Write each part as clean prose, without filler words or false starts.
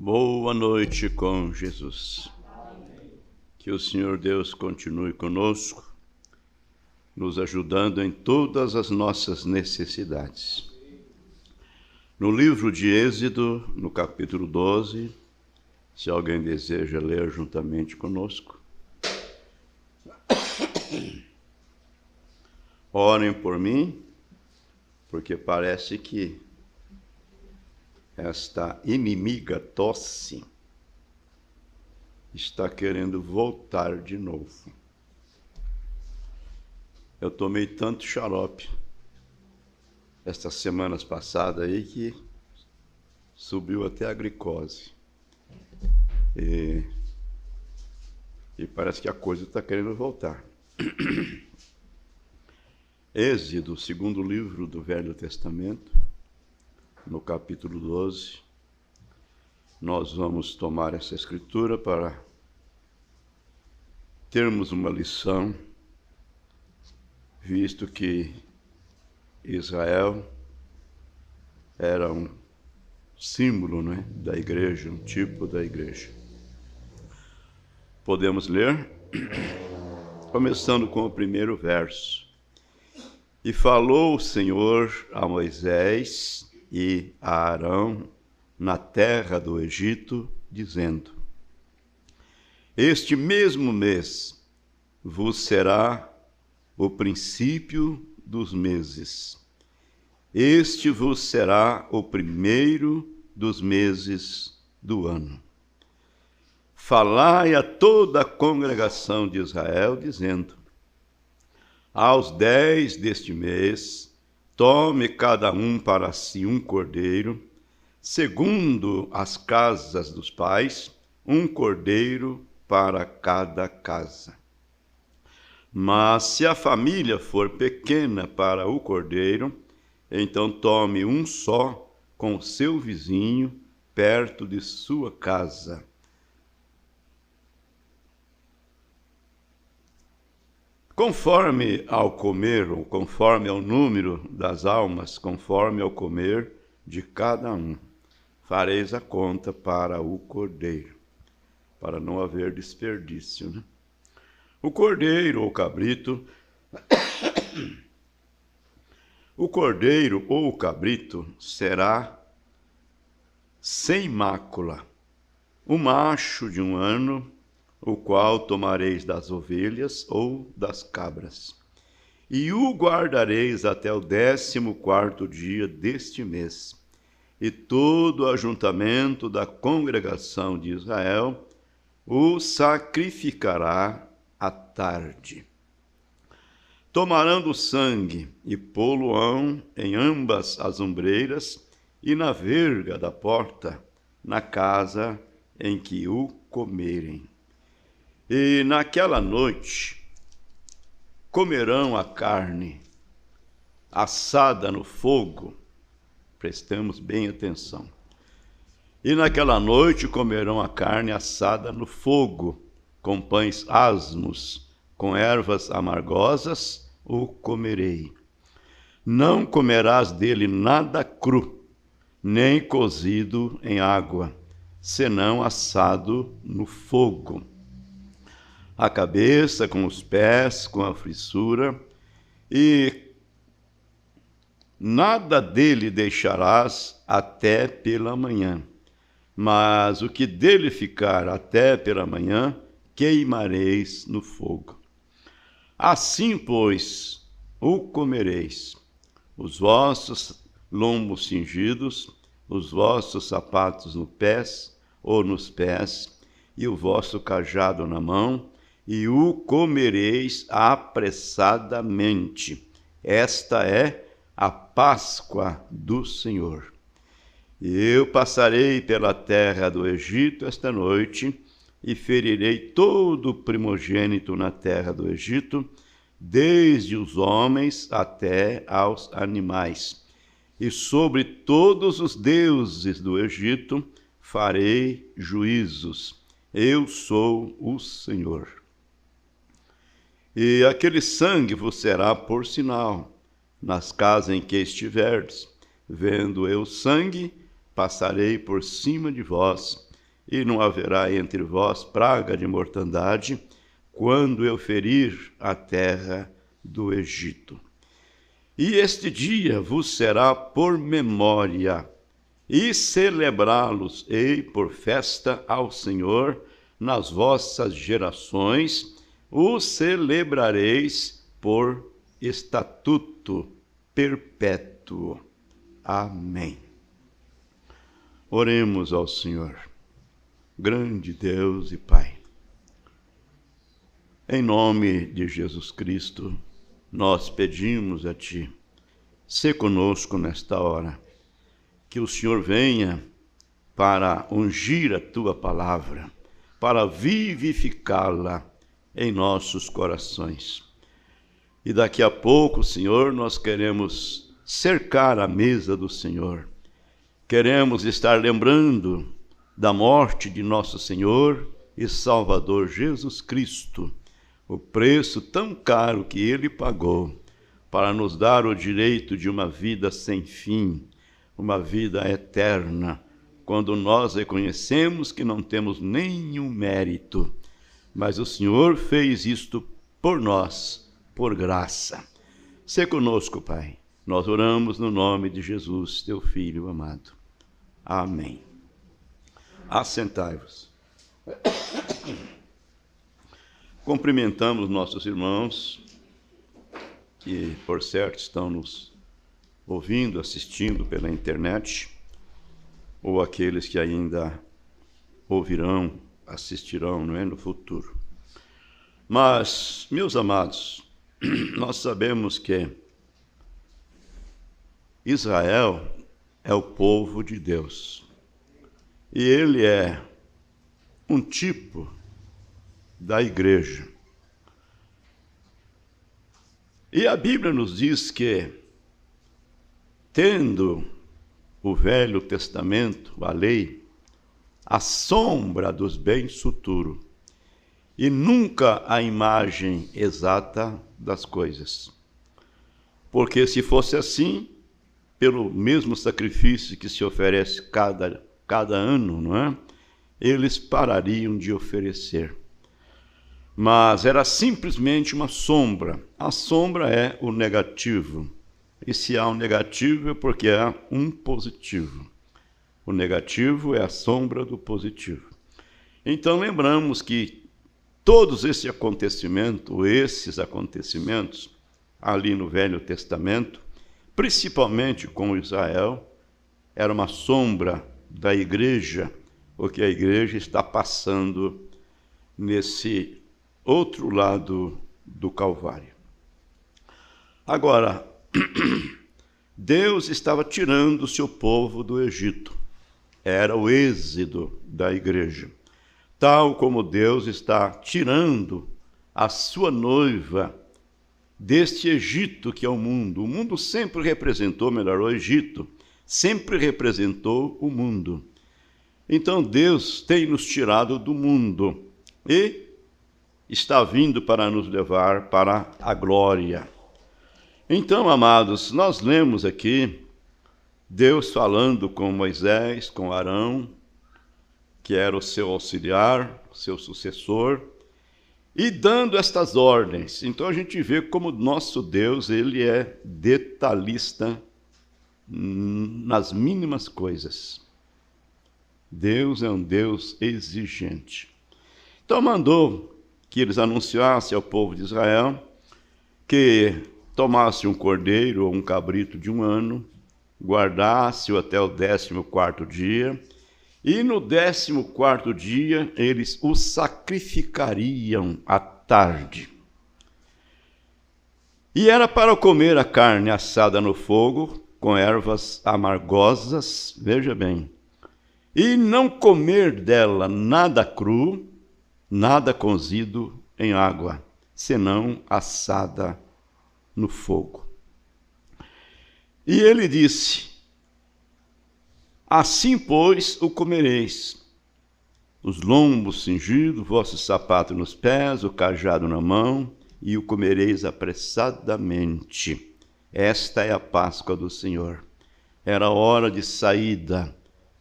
Boa noite com Jesus. Que o Senhor Deus continue conosco, nos ajudando em todas as nossas necessidades. No livro de Êxodo, no capítulo 12, se alguém deseja ler juntamente conosco, orem por mim, porque parece que esta inimiga tosse está querendo voltar de novo. Eu tomei tanto xarope estas semanas passadas aí que subiu até a glicose. E parece que a coisa está querendo voltar. Êxodo, segundo livro do Velho Testamento, no capítulo 12, nós vamos tomar essa escritura para termos uma lição, visto que Israel era um símbolo, né, da igreja, um tipo da igreja. Podemos ler, começando com o primeiro verso. E falou o Senhor a Moisés e a Arão na terra do Egito, dizendo: Este mesmo mês vos será o princípio dos meses. Este vos será o primeiro dos meses do ano. Falai a toda a congregação de Israel, dizendo: Aos 10 deste mês, tome cada um para si um cordeiro, segundo as casas dos pais, um cordeiro para cada casa. Mas se a família for pequena para o cordeiro, então tome um só com seu vizinho perto de sua casa. Conforme ao comer, ou conforme ao número das almas, conforme ao comer de cada um, fareis a conta para o cordeiro, para não haver desperdício, né? O cordeiro ou cabrito, o cordeiro ou cabrito será sem mácula, o macho de 1 ano, o qual tomareis das ovelhas ou das cabras, e o guardareis até o 14º dia deste mês, e todo o ajuntamento da congregação de Israel o sacrificará à tarde. Tomarão do sangue e pô-lo-ão em ambas as ombreiras e na verga da porta, na casa em que o comerem. E naquela noite comerão a carne assada no fogo. Prestemos bem atenção. E naquela noite comerão a carne assada no fogo, com pães asmos, com ervas amargosas o comerei. Não comerás dele nada cru, nem cozido em água, senão assado no fogo. A cabeça com os pés, com a frissura, e nada dele deixarás até pela manhã. Mas o que dele ficar até pela manhã, queimareis no fogo. Assim, pois, o comereis, os vossos lombos cingidos, os vossos sapatos nos pés, e o vosso cajado na mão, e o comereis apressadamente. Esta é a Páscoa do Senhor. Eu passarei pela terra do Egito esta noite, e ferirei todo o primogênito na terra do Egito, desde os homens até aos animais. E sobre todos os deuses do Egito farei juízos. Eu sou o Senhor. E aquele sangue vos será por sinal nas casas em que estiverdes. Vendo eu sangue, passarei por cima de vós, e não haverá entre vós praga de mortandade, quando eu ferir a terra do Egito. E este dia vos será por memória, e celebrá-los-ei por festa ao Senhor nas vossas gerações, o celebrareis por estatuto perpétuo. Amém. Oremos ao Senhor. Grande Deus e Pai, em nome de Jesus Cristo, nós pedimos a Ti, sê conosco nesta hora, que o Senhor venha para ungir a Tua palavra, para vivificá-la em nossos corações. E daqui a pouco, Senhor, nós queremos cercar a mesa do Senhor. Queremos estar lembrando da morte de nosso Senhor e Salvador Jesus Cristo, o preço tão caro que Ele pagou para nos dar o direito de uma vida sem fim, uma vida eterna, quando nós reconhecemos que não temos nenhum mérito, mas o Senhor fez isto por nós, por graça. Sê conosco, Pai. Nós oramos no nome de Jesus, Teu Filho amado. Amém. Assentai-vos. Cumprimentamos nossos irmãos que, por certo, estão nos ouvindo, assistindo pela internet, ou aqueles que ainda ouvirão, assistirão, não é, no futuro. Mas, meus amados, nós sabemos que Israel é o povo de Deus. E ele é um tipo da igreja. E a Bíblia nos diz que, tendo o Velho Testamento, a lei, a sombra dos bens futuros, e nunca a imagem exata das coisas. Porque se fosse assim, pelo mesmo sacrifício que se oferece cada ano, não é? Eles parariam de oferecer. Mas era simplesmente uma sombra. A sombra é o negativo. E se há um negativo é porque há um positivo. O negativo é a sombra do positivo. Então lembramos que todos esses acontecimentos ali no Velho Testamento, principalmente com Israel, era uma sombra da igreja, o que a igreja está passando nesse outro lado do Calvário. Agora, Deus estava tirando o seu povo do Egito. Era o êxodo da igreja. Tal como Deus está tirando a sua noiva deste Egito que é o mundo. O mundo sempre representou, melhor, o Egito sempre representou o mundo. Então Deus tem nos tirado do mundo e está vindo para nos levar para a glória. Então, amados, nós lemos aqui Deus falando com Moisés, com Arão, que era o seu auxiliar, o seu sucessor, e dando estas ordens. Então a gente vê como nosso Deus, ele é detalhista nas mínimas coisas. Deus é um Deus exigente. Então mandou que eles anunciassem ao povo de Israel que tomasse um cordeiro ou um cabrito de 1 ano, guardasse-o até o 14º dia, e no 14º dia eles o sacrificariam à tarde. E era para comer a carne assada no fogo, com ervas amargosas, veja bem, e não comer dela nada cru, nada cozido em água, senão assada no fogo. E ele disse: assim, pois, o comereis, os lombos cingidos, vossos sapatos nos pés, o cajado na mão, e o comereis apressadamente. Esta é a Páscoa do Senhor. Era hora de saída,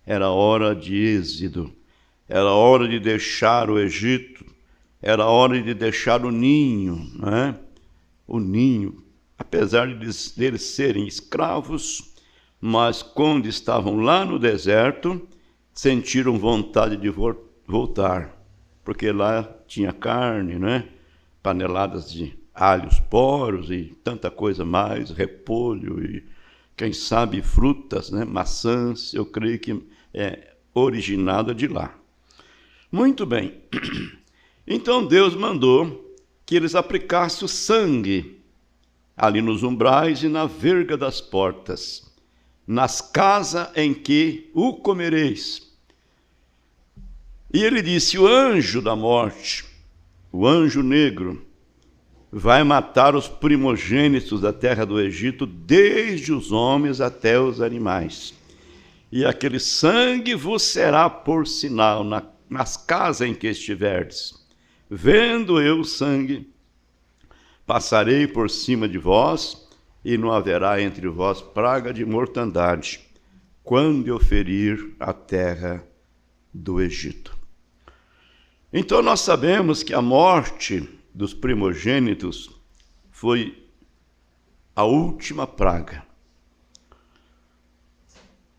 era hora de êxodo, era hora de deixar o Egito, era hora de deixar o ninho, né? O ninho, apesar deles serem escravos, mas quando estavam lá no deserto, sentiram vontade de voltar, porque lá tinha carne, né? Paneladas de alhos poros e tanta coisa mais, repolho e, quem sabe, frutas, né? Maçãs, eu creio que é originada de lá. Muito bem. Então Deus mandou que eles aplicassem o sangue ali nos umbrais e na verga das portas, nas casas em que o comereis. E ele disse: o anjo da morte, o anjo negro, vai matar os primogênitos da terra do Egito, desde os homens até os animais. E aquele sangue vos será por sinal nas casas em que estiverdes. Vendo eu o sangue, passarei por cima de vós, e não haverá entre vós praga de mortandade, quando eu ferir a terra do Egito. Então nós sabemos que a morte dos primogênitos foi a última praga.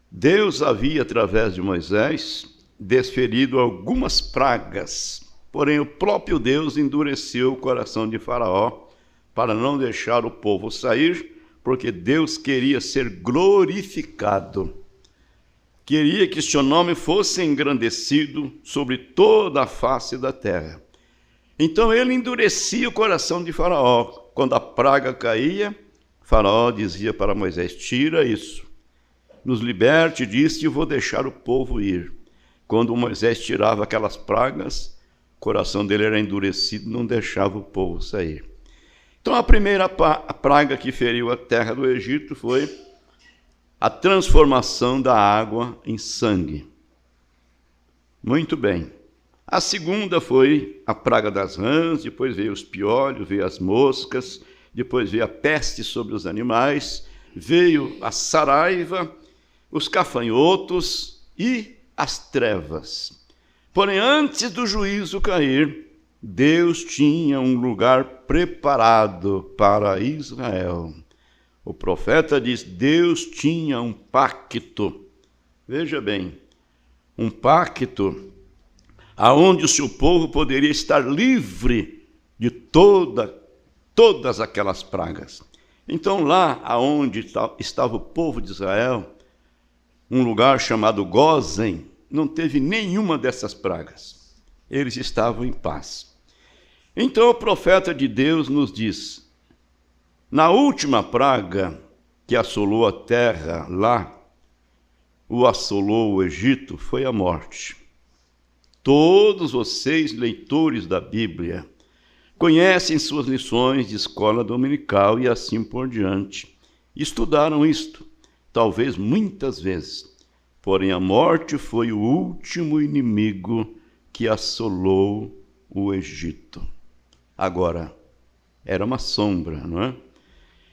Deus havia, através de Moisés, desferido algumas pragas, porém o próprio Deus endureceu o coração de Faraó para não deixar o povo sair, porque Deus queria ser glorificado. Queria que seu nome fosse engrandecido sobre toda a face da terra. Então ele endurecia o coração de Faraó. Quando a praga caía, Faraó dizia para Moisés: tira isso, nos liberte disso e vou deixar o povo ir. Quando Moisés tirava aquelas pragas, o coração dele era endurecido, não deixava o povo sair. Então a primeira praga que feriu a terra do Egito foi a transformação da água em sangue. Muito bem. A segunda foi a praga das rãs, depois veio os piolhos, veio as moscas, depois veio a peste sobre os animais, veio a saraiva, os gafanhotos e as trevas. Porém, antes do juízo cair, Deus tinha um lugar preparado para Israel. O profeta diz: Deus tinha um pacto. Veja bem, um pacto aonde o seu povo poderia estar livre de todas aquelas pragas. Então lá aonde estava o povo de Israel, um lugar chamado Gósen, não teve nenhuma dessas pragas. Eles estavam em paz. Então o profeta de Deus nos diz: na última praga que assolou a terra lá, assolou o Egito, foi a morte. Todos vocês, leitores da Bíblia, conhecem suas lições de escola dominical e assim por diante. Estudaram isto, talvez muitas vezes. Porém, a morte foi o último inimigo que assolou o Egito. Agora, era uma sombra, não é?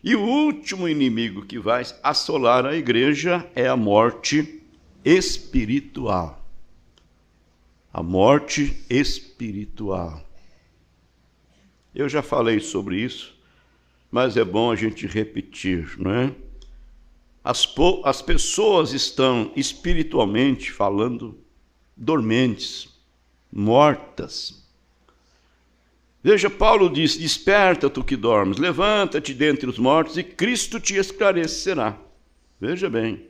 E o último inimigo que vai assolar a igreja é a morte espiritual. A morte espiritual. Eu já falei sobre isso, mas é bom a gente repetir, não é? As pessoas estão espiritualmente falando dormentes, mortas. Veja, Paulo diz: desperta tu que dormes, levanta-te dentre os mortos e Cristo te esclarecerá. Veja bem,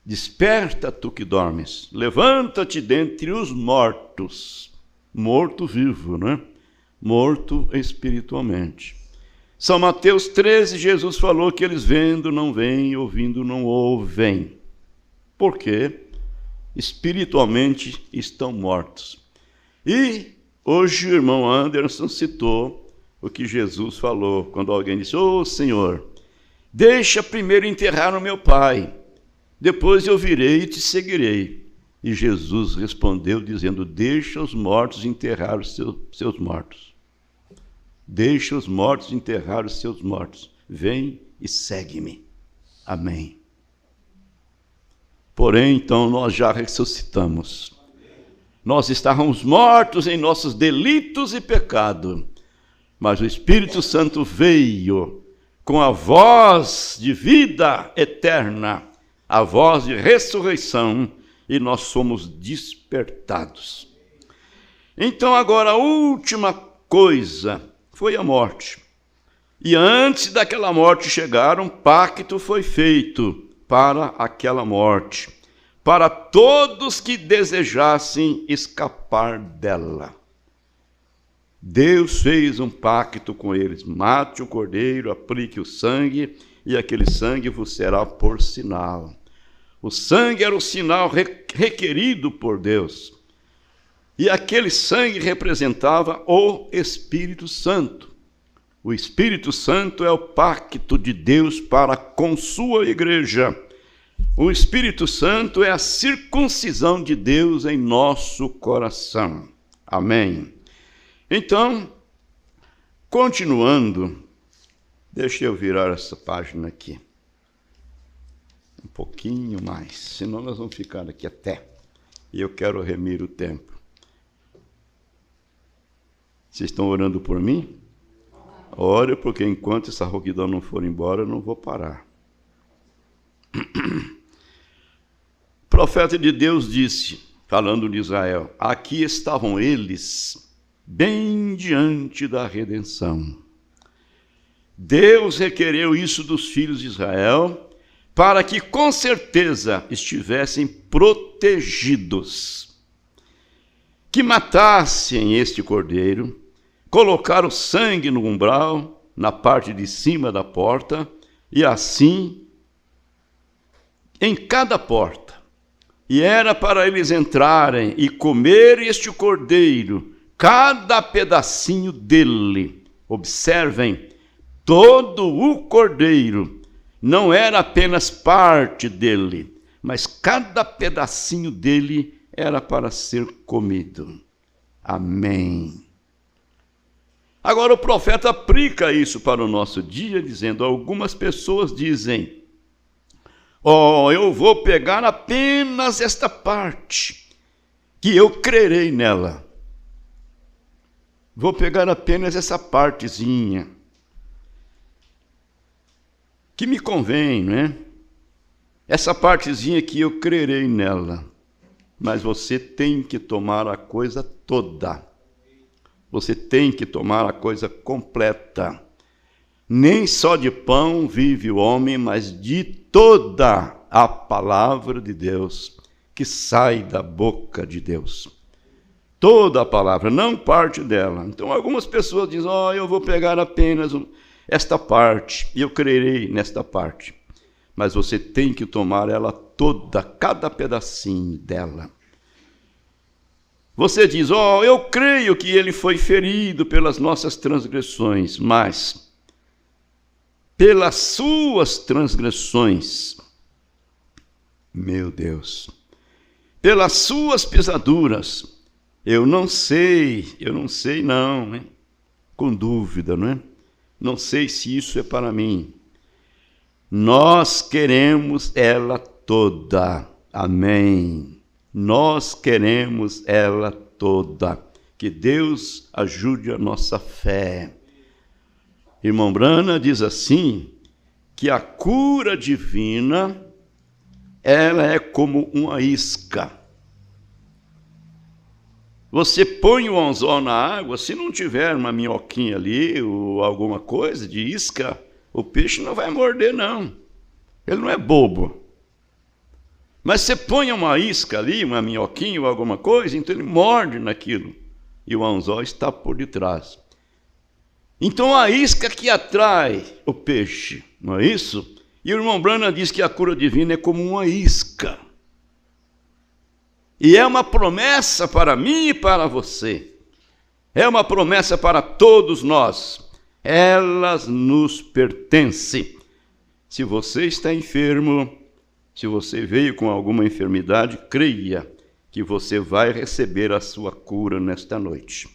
desperta tu que dormes, levanta-te dentre os mortos. Morto vivo, né? Morto espiritualmente. São Mateus 13, Jesus falou que eles vendo não veem, ouvindo não ouvem. Por quê? Espiritualmente estão mortos. E hoje o irmão Anderson citou o que Jesus falou, quando alguém disse: ô Senhor, deixa primeiro enterrar o meu pai, depois eu virei e te seguirei. E Jesus respondeu dizendo: deixa os mortos enterrar os seus mortos. Deixa os mortos enterrar os seus mortos. Vem e segue-me. Amém. Porém, então, nós já ressuscitamos. Nós estávamos mortos em nossos delitos e pecado, mas o Espírito Santo veio com a voz de vida eterna, a voz de ressurreição, e nós somos despertados. Então agora a última coisa foi a morte. E antes daquela morte chegar, um pacto foi feito para aquela morte, para todos que desejassem escapar dela. Deus fez um pacto com eles: mate o cordeiro, aplique o sangue, e aquele sangue vos será por sinal. O sangue era o sinal requerido por Deus. E aquele sangue representava o Espírito Santo. O Espírito Santo é o pacto de Deus para com sua igreja. O Espírito Santo é a circuncisão de Deus em nosso coração. Amém. Então, continuando, deixa eu virar essa página aqui. Um pouquinho mais, senão nós vamos ficar aqui até. E eu quero remir o tempo. Vocês estão orando por mim? Ore, porque enquanto essa rouquidão não for embora, eu não vou parar. O profeta de Deus disse, falando de Israel: aqui estavam eles, bem diante da redenção. Deus requereu isso dos filhos de Israel, para que com certeza estivessem protegidos. Que matassem este cordeiro, colocar o sangue no umbral, na parte de cima da porta, e assim em cada porta. E era para eles entrarem e comer este cordeiro, cada pedacinho dele. Observem, todo o cordeiro não era apenas parte dele, mas cada pedacinho dele era para ser comido. Amém. Agora o profeta aplica isso para o nosso dia, dizendo: algumas pessoas dizem: eu vou pegar apenas esta parte, que eu crerei nela. Vou pegar apenas essa partezinha, que me convém, não é? Essa partezinha que eu crerei nela. Mas você tem que tomar a coisa toda. Você tem que tomar a coisa completa. Nem só de pão vive o homem, mas de toda a palavra de Deus que sai da boca de Deus. Toda a palavra, não parte dela. Então algumas pessoas dizem: eu vou pegar apenas esta parte, e eu crerei nesta parte. Mas você tem que tomar ela toda, cada pedacinho dela. Você diz: eu creio que ele foi ferido pelas nossas transgressões, mas pelas suas transgressões, meu Deus, pelas suas pisaduras, eu não sei não, hein? Com dúvida, não é? Não sei se isso é para mim. Nós queremos ela toda. Amém. Nós queremos ela toda. Que Deus ajude a nossa fé. Irmão Brana diz assim, que a cura divina, ela é como uma isca. Você põe o anzol na água, se não tiver uma minhoquinha ali ou alguma coisa de isca, o peixe não vai morder, não. Ele não é bobo. Mas você põe uma isca ali, uma minhoquinha ou alguma coisa, então ele morde naquilo. E o anzol está por detrás. Então a isca que atrai o peixe, não é isso? E o irmão Brana diz que a cura divina é como uma isca. E é uma promessa para mim e para você. É uma promessa para todos nós. Elas nos pertencem. Se você está enfermo, se você veio com alguma enfermidade, creia que você vai receber a sua cura nesta noite,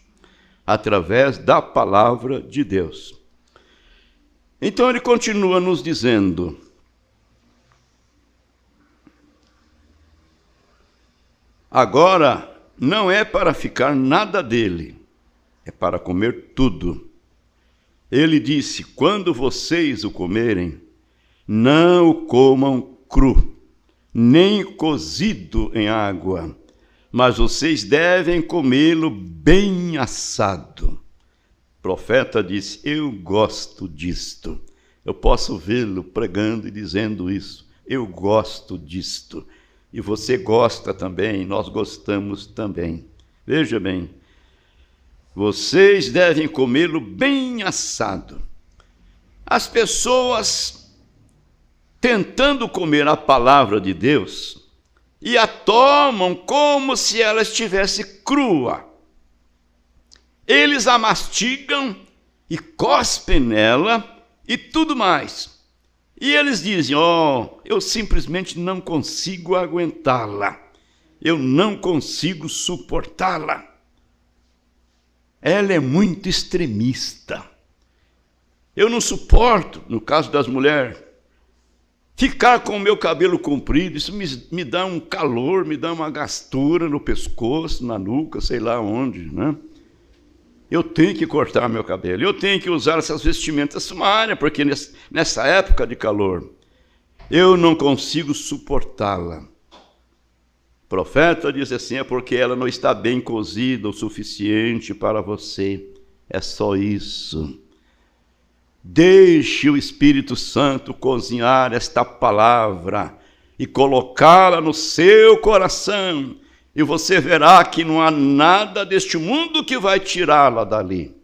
através da palavra de Deus. Então ele continua nos dizendo: agora não é para ficar nada dele, é para comer tudo. Ele disse: quando vocês o comerem, não o comam cru, nem cozido em água, mas vocês devem comê-lo bem assado. O profeta disse: eu gosto disto. Eu posso vê-lo pregando e dizendo isso. Eu gosto disto. E você gosta também, nós gostamos também. Veja bem, vocês devem comê-lo bem assado. As pessoas tentando comer a palavra de Deus e a tomam como se ela estivesse crua. Eles a mastigam e cospem nela e tudo mais. E eles dizem: eu simplesmente não consigo aguentá-la. Eu não consigo suportá-la. Ela é muito extremista. Eu não suporto, no caso das mulheres, ficar com o meu cabelo comprido. Isso me dá um calor, me dá uma gastura no pescoço, na nuca, sei lá onde, né? Eu tenho que cortar meu cabelo, eu tenho que usar essas vestimentas sumárias, porque nessa época de calor, eu não consigo suportá-la. O profeta diz assim: é porque ela não está bem cozida o suficiente para você. É só isso. Deixe o Espírito Santo cozinhar esta palavra e colocá-la no seu coração, e você verá que não há nada deste mundo que vai tirá-la dali.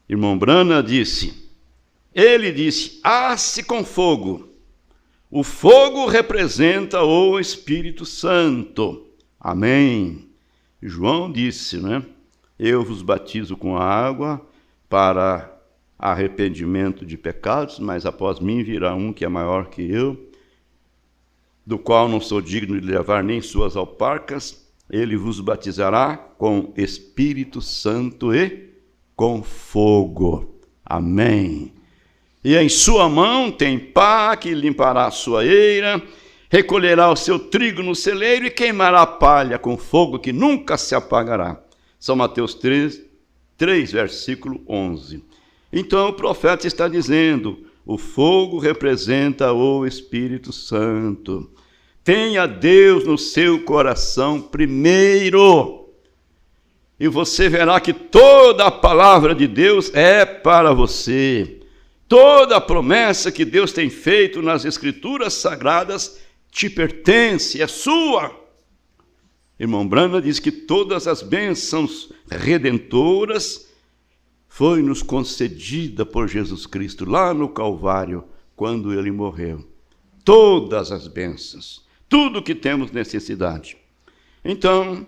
Irmão Branham disse, ele disse: asse com fogo. O fogo representa o Espírito Santo. Amém. João disse, né? Eu vos batizo com água para arrependimento de pecados, mas após mim virá um que é maior que eu, do qual não sou digno de levar nem suas alparcas. Ele vos batizará com Espírito Santo e com fogo. Amém. E em sua mão tem pá que limpará a sua eira, recolherá o seu trigo no celeiro e queimará a palha com fogo que nunca se apagará. São Mateus 3, versículo 11. Então o profeta está dizendo: o fogo representa o Espírito Santo. Tenha Deus no seu coração primeiro, e você verá que toda a palavra de Deus é para você. Toda a promessa que Deus tem feito nas Escrituras Sagradas te pertence, é sua. Irmão Branham diz que todas as bênçãos redentoras foi nos concedida por Jesus Cristo lá no Calvário, quando ele morreu. Todas as bênçãos, tudo que temos necessidade. Então,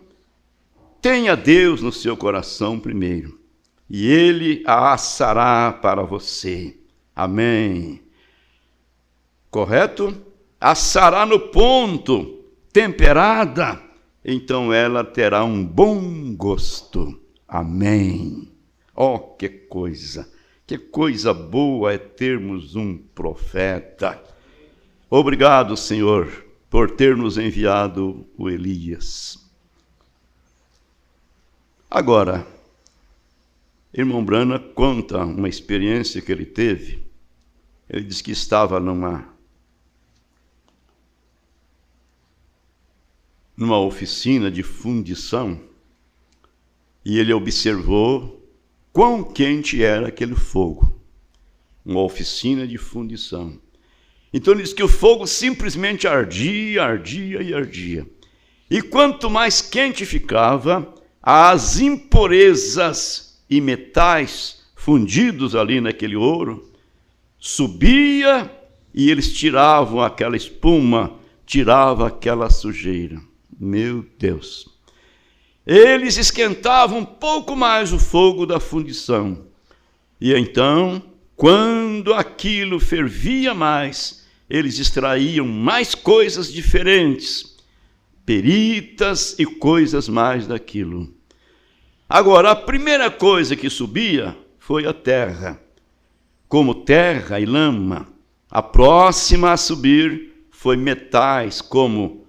tenha Deus no seu coração primeiro, e ele a assará para você. Amém. Correto? Assará no ponto, temperada, então ela terá um bom gosto. Amém. Oh, que coisa boa é termos um profeta. Obrigado, Senhor, por ter nos enviado o Elias. Agora, irmão Branham conta uma experiência que ele teve. Ele diz que estava numa oficina de fundição e ele observou quão quente era aquele fogo. Uma oficina de fundição. Então ele diz que o fogo simplesmente ardia, ardia e ardia. E quanto mais quente ficava, as impurezas e metais fundidos ali naquele ouro subia e eles tiravam aquela espuma, tiravam aquela sujeira. Meu Deus! Eles esquentavam um pouco mais o fogo da fundição. E então, quando aquilo fervia mais, eles extraíam mais coisas diferentes, peritas e coisas mais daquilo. Agora, a primeira coisa que subia foi a terra, como terra e lama. A próxima a subir foi metais, como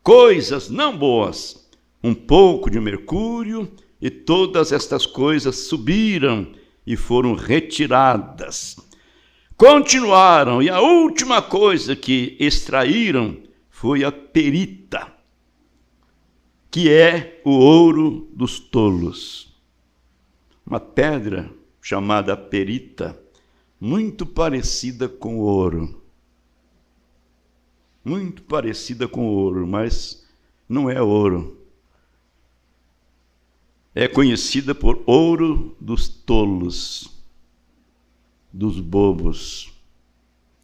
coisas não boas, um pouco de mercúrio, e todas estas coisas subiram e foram retiradas. Continuaram, e a última coisa que extraíram foi a perita, que é o ouro dos tolos. Uma pedra chamada perita, muito parecida com o ouro. Muito parecida com o ouro, mas não é ouro. É conhecida por ouro dos tolos, dos bobos.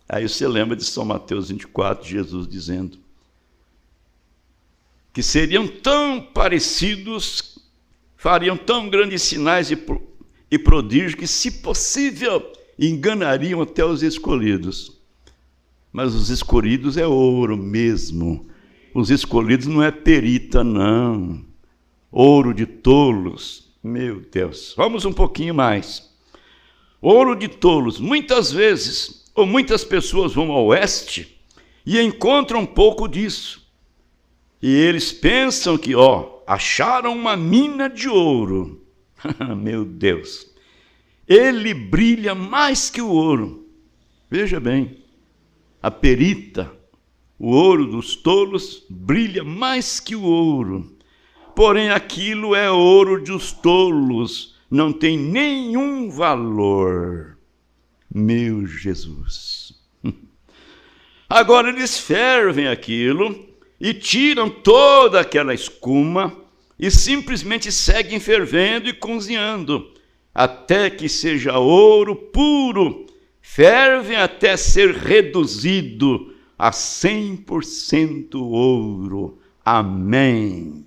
Aí você lembra de São Mateus 24, Jesus dizendo que seriam tão parecidos, fariam tão grandes sinais e prodígios que, se possível, enganariam até os escolhidos. Mas os escolhidos é ouro mesmo. Os escolhidos não é perita, não. Ouro de tolos. Meu Deus. Vamos um pouquinho mais. Ouro de tolos. Muitas vezes, ou muitas pessoas vão ao oeste e encontram um pouco disso. E eles pensam que, acharam uma mina de ouro. Meu Deus. Ele brilha mais que o ouro. Veja bem. A perita, o ouro dos tolos, brilha mais que o ouro. Porém, aquilo é ouro dos tolos, não tem nenhum valor. Meu Jesus. Agora eles fervem aquilo e tiram toda aquela escuma e simplesmente seguem fervendo e cozinhando, até que seja ouro puro. Fervem até ser reduzido a 100% ouro. Amém.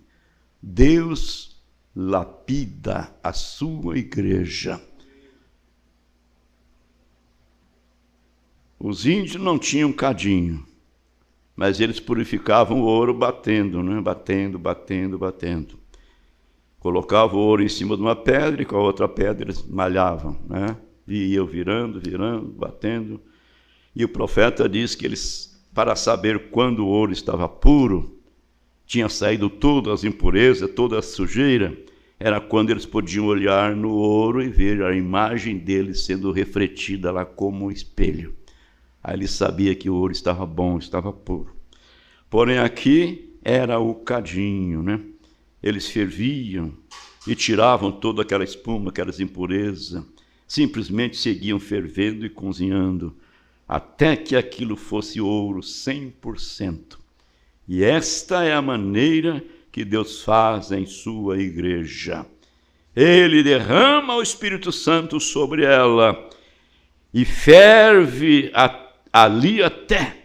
Deus lapida a sua igreja. Os índios não tinham cadinho, mas eles purificavam o ouro batendo, né? Batendo. Colocavam o ouro em cima de uma pedra e com a outra pedra eles malhavam, né? E iam virando, batendo. E o profeta diz que eles, para saber quando o ouro estava puro, tinha saído todas as impurezas, toda a sujeira, era quando eles podiam olhar no ouro e ver a imagem dele sendo refletida lá como um espelho. Aí ele sabia que o ouro estava bom, estava puro. Porém aqui era o cadinho, né? Eles ferviam e tiravam toda aquela espuma, aquelas impurezas, simplesmente seguiam fervendo e cozinhando, até que aquilo fosse ouro 100%. E esta é a maneira que Deus faz em sua igreja. Ele derrama o Espírito Santo sobre ela e ferve ali até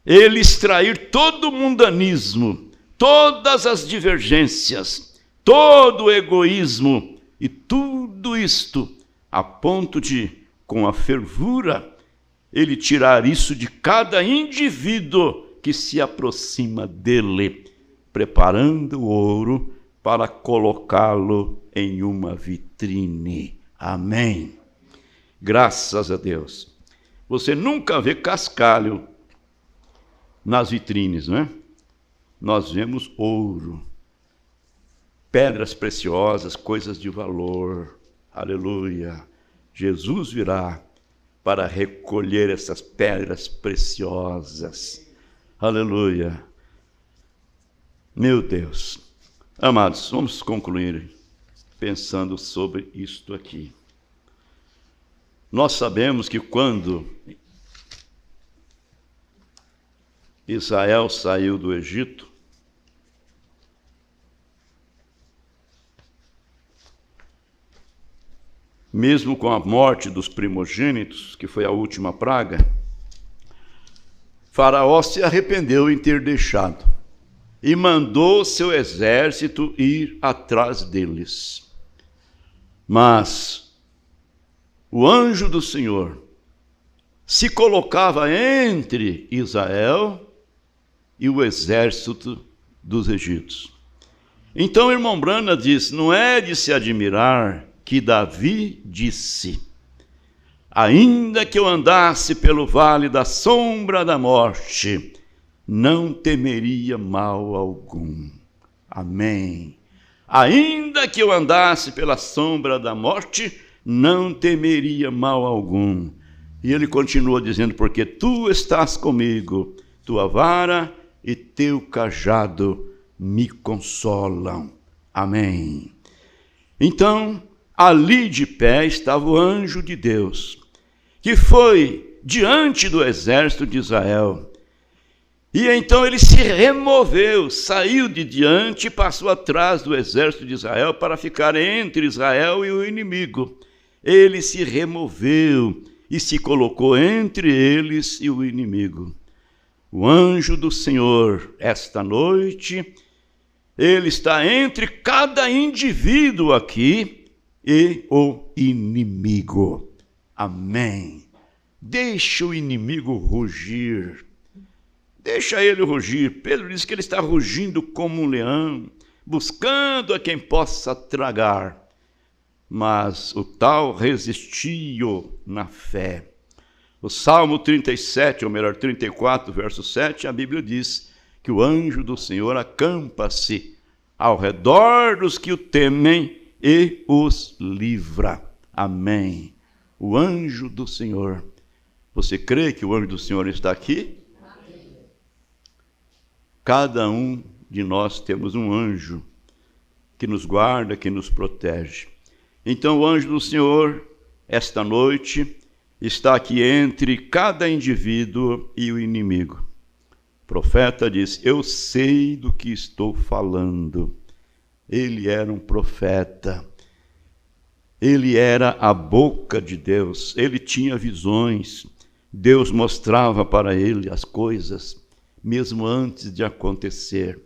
ele extrair todo o mundanismo, todas as divergências, todo o egoísmo e tudo isto, a ponto de, com a fervura, ele tirar isso de cada indivíduo que se aproxima dele, preparando o ouro para colocá-lo em uma vitrine. Amém. Graças a Deus. Você nunca vê cascalho nas vitrines, não é? Nós vemos ouro, pedras preciosas, coisas de valor. Aleluia. Jesus virá para recolher essas pedras preciosas. Aleluia. Meu Deus. Amados, vamos concluir pensando sobre isto aqui. Nós sabemos que quando Israel saiu do Egito, mesmo com a morte dos primogênitos, que foi a última praga, Faraó se arrependeu em ter deixado e mandou seu exército ir atrás deles. Mas o anjo do Senhor se colocava entre Israel e o exército dos egípcios. Então, o irmão Brana diz, não é de se admirar que Davi disse, ainda que eu andasse pelo vale da sombra da morte, não temeria mal algum. Amém. Ainda que eu andasse pela sombra da morte, não temeria mal algum. E ele continua dizendo, porque tu estás comigo, tua vara e teu cajado me consolam. Amém. Então, ali de pé estava o anjo de Deus, que foi diante do exército de Israel. E então ele se removeu, saiu de diante e passou atrás do exército de Israel para ficar entre Israel e o inimigo. Ele se removeu e se colocou entre eles e o inimigo. O anjo do Senhor, esta noite, ele está entre cada indivíduo aqui e o inimigo. Amém. Deixa o inimigo rugir. Deixa ele rugir. Pedro diz que ele está rugindo como um leão, buscando a quem possa tragar. Mas o tal resistiu na fé. O Salmo 37, ou melhor, 34, verso 7, a Bíblia diz que o anjo do Senhor acampa-se ao redor dos que o temem e os livra. Amém. O anjo do Senhor. Você crê que o anjo do Senhor está aqui? Amém. Cada um de nós temos um anjo que nos guarda, que nos protege. Então o anjo do Senhor, esta noite, está aqui entre cada indivíduo e o inimigo. O profeta diz, eu sei do que estou falando. Ele era um profeta. Ele era a boca de Deus. Ele tinha visões. Deus mostrava para ele as coisas, mesmo antes de acontecer.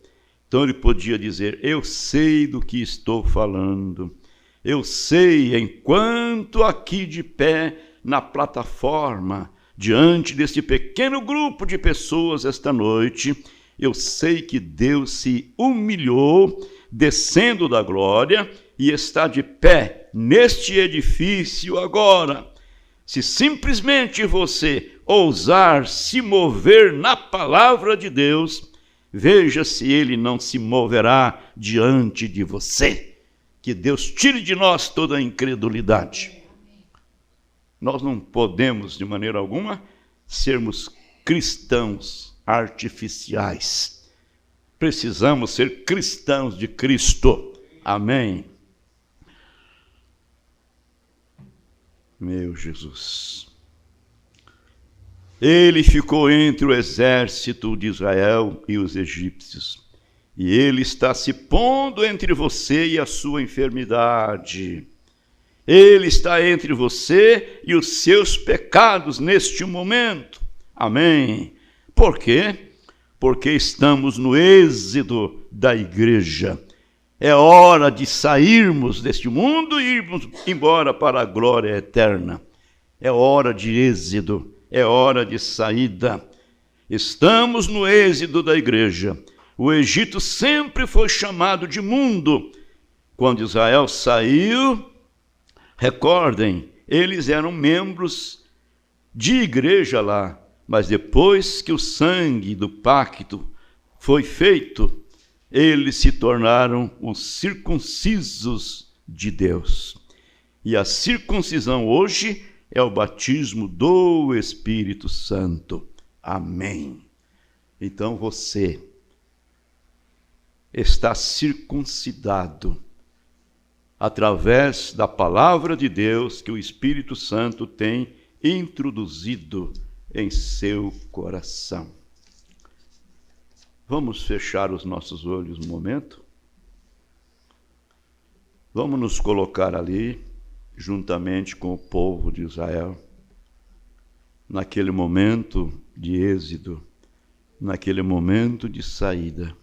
Então ele podia dizer, eu sei do que estou falando. Eu sei, enquanto aqui de pé na plataforma, diante desse pequeno grupo de pessoas esta noite, eu sei que Deus se humilhou, descendo da glória, e está de pé neste edifício agora. Se simplesmente você ousar se mover na palavra de Deus, veja se ele não se moverá diante de você. Que Deus tire de nós toda a incredulidade. Nós não podemos, de maneira alguma, sermos cristãos artificiais. Precisamos ser cristãos de Cristo. Amém. Meu Jesus. Ele ficou entre o exército de Israel e os egípcios. E ele está se pondo entre você e a sua enfermidade. Ele está entre você e os seus pecados neste momento. Amém. Por quê? Porque estamos no êxodo da igreja. É hora de sairmos deste mundo e irmos embora para a glória eterna. É hora de êxodo, é hora de saída. Estamos no êxodo da igreja. O Egito sempre foi chamado de mundo. Quando Israel saiu, recordem, eles eram membros de igreja lá, mas depois que o sangue do pacto foi feito, eles se tornaram os circuncisos de Deus. E a circuncisão hoje é o batismo do Espírito Santo. Amém. Então você está circuncidado através da palavra de Deus que o Espírito Santo tem introduzido em seu coração. Vamos fechar os nossos olhos um momento? Vamos nos colocar ali, juntamente com o povo de Israel, naquele momento de êxodo, naquele momento de saída.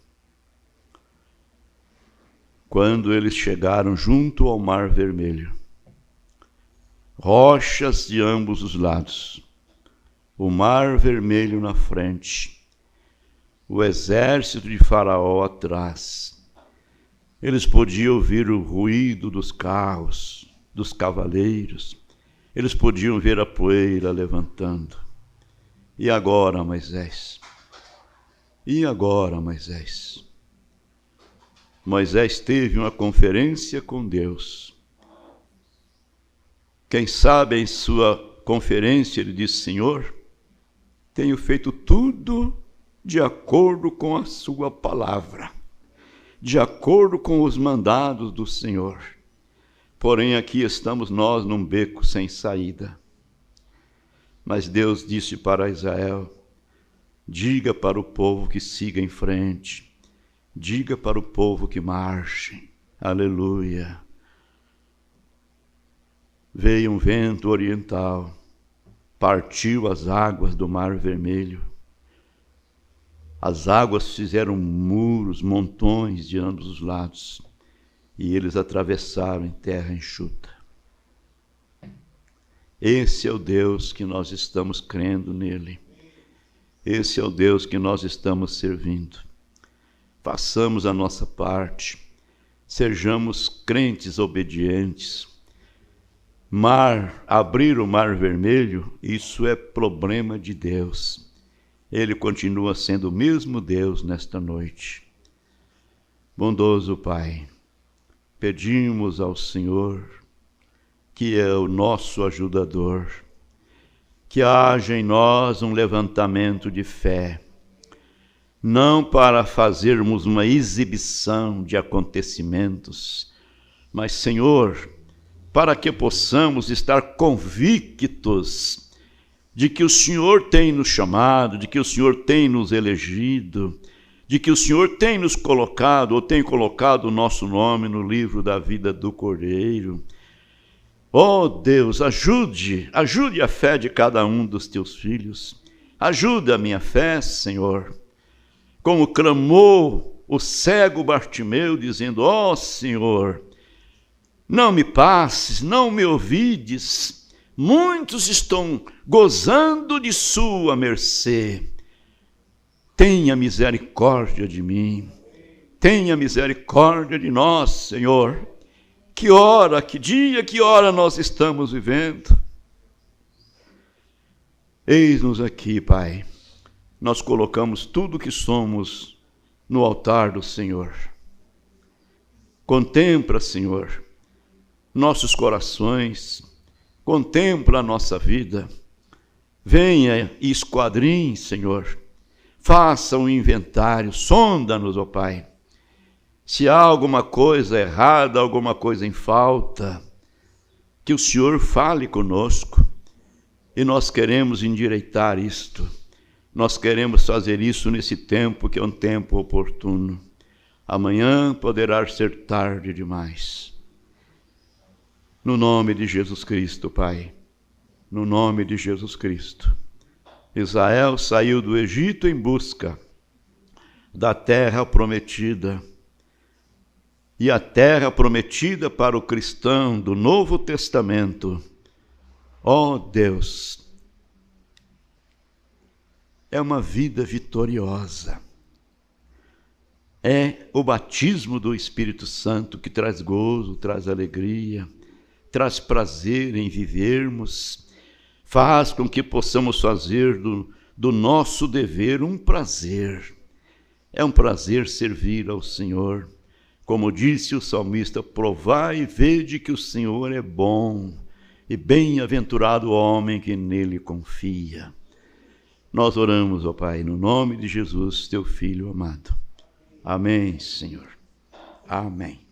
Quando eles chegaram junto ao Mar Vermelho, rochas de ambos os lados, o Mar Vermelho na frente, o exército de Faraó atrás. Eles podiam ouvir o ruído dos carros, dos cavaleiros, eles podiam ver a poeira levantando. E agora, Moisés, E agora, Moisés? Moisés teve uma conferência com Deus. Quem sabe em sua conferência ele disse: Senhor, tenho feito tudo de acordo com a sua palavra, de acordo com os mandados do Senhor. Porém, aqui estamos nós num beco sem saída. Mas Deus disse para Israel: diga para o povo que siga em frente, diga para o povo que marche. Aleluia. Veio um vento oriental, partiu as águas do Mar Vermelho. As águas fizeram muros, montões de ambos os lados, e eles atravessaram em terra enxuta. Esse é o Deus que nós estamos crendo nele. Esse é o Deus que nós estamos servindo. Façamos a nossa parte, sejamos crentes obedientes. Abrir o Mar Vermelho, isso é problema de Deus. Ele continua sendo o mesmo Deus nesta noite. Bondoso Pai, pedimos ao Senhor, que é o nosso ajudador, que haja em nós um levantamento de fé, não para fazermos uma exibição de acontecimentos, mas, Senhor, para que possamos estar convictos de que o Senhor tem nos chamado, de que o Senhor tem nos elegido, de que o Senhor tem nos colocado, ou tem colocado o nosso nome no livro da vida do Cordeiro. Oh Deus, ajude a fé de cada um dos teus filhos. Ajuda a minha fé, Senhor. Como clamou o cego Bartimeu, dizendo: ó Senhor, não me passes, não me ouvides. Muitos estão gozando de sua mercê. Tenha misericórdia de mim. Tenha misericórdia de nós, Senhor. Que hora, que dia, que hora nós estamos vivendo? Eis-nos aqui, Pai. Nós colocamos tudo que somos no altar do Senhor. Contempla, Senhor, nossos corações, contempla a nossa vida. Venha e esquadrinhe, Senhor. Faça um inventário, sonda-nos, ó Pai. Se há alguma coisa errada, alguma coisa em falta, que o Senhor fale conosco. E nós queremos endireitar isto. Nós queremos fazer isso nesse tempo, que é um tempo oportuno. Amanhã poderá ser tarde demais. No nome de Jesus Cristo, Pai. No nome de Jesus Cristo. Israel saiu do Egito em busca da terra prometida. E a terra prometida para o cristão do Novo Testamento, ó Deus, é uma vida vitoriosa. É o batismo do Espírito Santo que traz gozo, traz alegria, traz prazer em vivermos, faz com que possamos fazer do nosso dever um prazer. É um prazer servir ao Senhor. Como disse o salmista: provai e vede que o Senhor é bom, e bem-aventurado o homem que nele confia. Nós oramos, ó Pai, no nome de Jesus, teu Filho amado. Amém, Senhor. Amém.